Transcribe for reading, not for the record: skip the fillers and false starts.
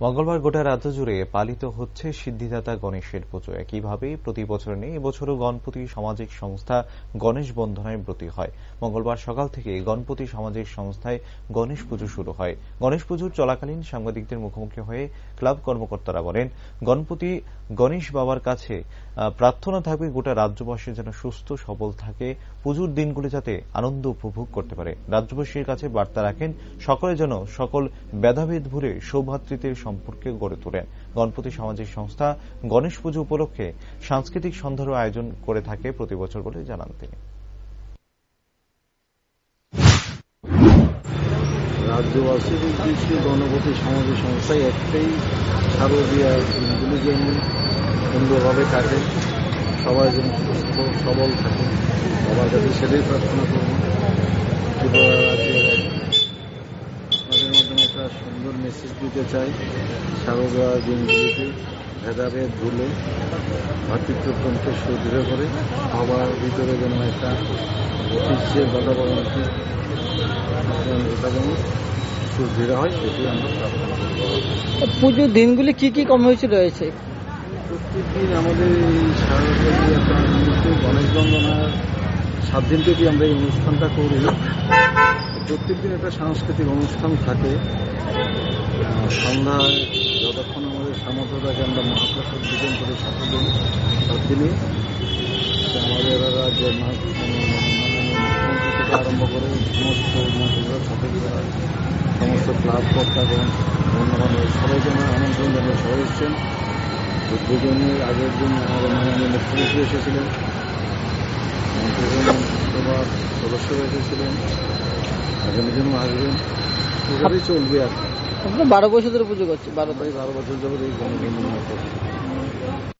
মঙ্গলবার গোটা রাজ্য জুড়ে পালিত হচ্ছে সিদ্ধিদাতা গণেশের পুজো। একইভাবে প্রতি বছর নেই, এবছরও গণপতি সামাজিক সংস্থা গণেশ বন্দনায় ব্রতী হয়। মঙ্গলবার সকাল থেকে গণপতি সামাজিক সংস্থায় গণেশ পুজো শুরু হয়। গণেশ পুজোর চলাকালীন সাংবাদিকদের মুখোমুখি হয়ে ক্লাব কর্মকর্তারা বলেন, গণেশ বাবার কাছে প্রার্থনা থাকবে গোটা রাজ্যবাসী যেন সুস্থ সবল থাকে, পুজোর দিনগুলি যাতে আনন্দ উপভোগ করতে পারে। রাজ্যবাসীর কাছে বার্তা রাখেন সকলে যেন সকল ভেদাভেদ ভুলে সৌভ্রাতৃত্বের সম্পর্কে গড়ে তোলেন। গণপতি সামাজিক সংস্থা গণেশ পুজো উপলক্ষে সাংস্কৃতিক সন্ধ্যারও আয়োজন করে থাকে প্রতি বছর বলে জানান তিনি। রাজ্যবাসীর উদ্দেশ্যে গণপতি সামাজিক সংস্থায় একটাই শারদীয়া দিনগুলি যেন সুন্দরভাবে কাটে, সবাই যেন সুস্থ সবল থাকে, সবার কাছে সেটাই প্রার্থনা করব। ত্রিপুরা রাজ্যের আপনাদের মাধ্যমে একটা সুন্দর মেসেজ দিতে চাই। শারদীয়া দিনগুলিতে ভেদাভেদ ভুলে ভাতৃত্বকে সুদৃঢ় করে সবার ভিতরে যেন একটা ঐতিহ্যের বাতাবরণকে সুদৃঢ় হয়, সেটি আমরা প্রার্থনা করব। পুজোর দিনগুলি কি কি কর্মসূচি রয়েছে? প্রত্যেকদিন আমাদের এই শারদীয়া একটা গণেশ বন্দনার 7 দিন থেকে আমরা এই অনুষ্ঠানটা করি। প্রত্যেকদিন একটা সাংস্কৃতিক অনুষ্ঠান থাকে। সন্ধ্যায় যতক্ষণ আমাদের সামর্থ্য থাকে আমরা মহাপ্রসাদ বিতরণ করে 7 দিন 7 দিনে আমাদের রাজ্যের মুখ্যমন্ত্রী থেকে আরম্ভ করে সমস্ত মন্ত্রীরা সমস্ত ক্লাব কর্তাগণ বন্ধুবান্ধব সবাইকে আমরা আমন্ত্রণ জানিয়ে সবাই এসেছেন। দুজনের আগের দিন আমাদের মাননীয় মুখ্যমন্ত্রী এসেছিলেন, মন্ত্রিসভার সদস্যরা এসেছিলেন, আগামী দিনও আসবেন। এভাবেই চলবে আর কি। আমরা 12 বছর ধরে পুজো করছি। 12 বছর যাবত এই গণবন্ধন করছি।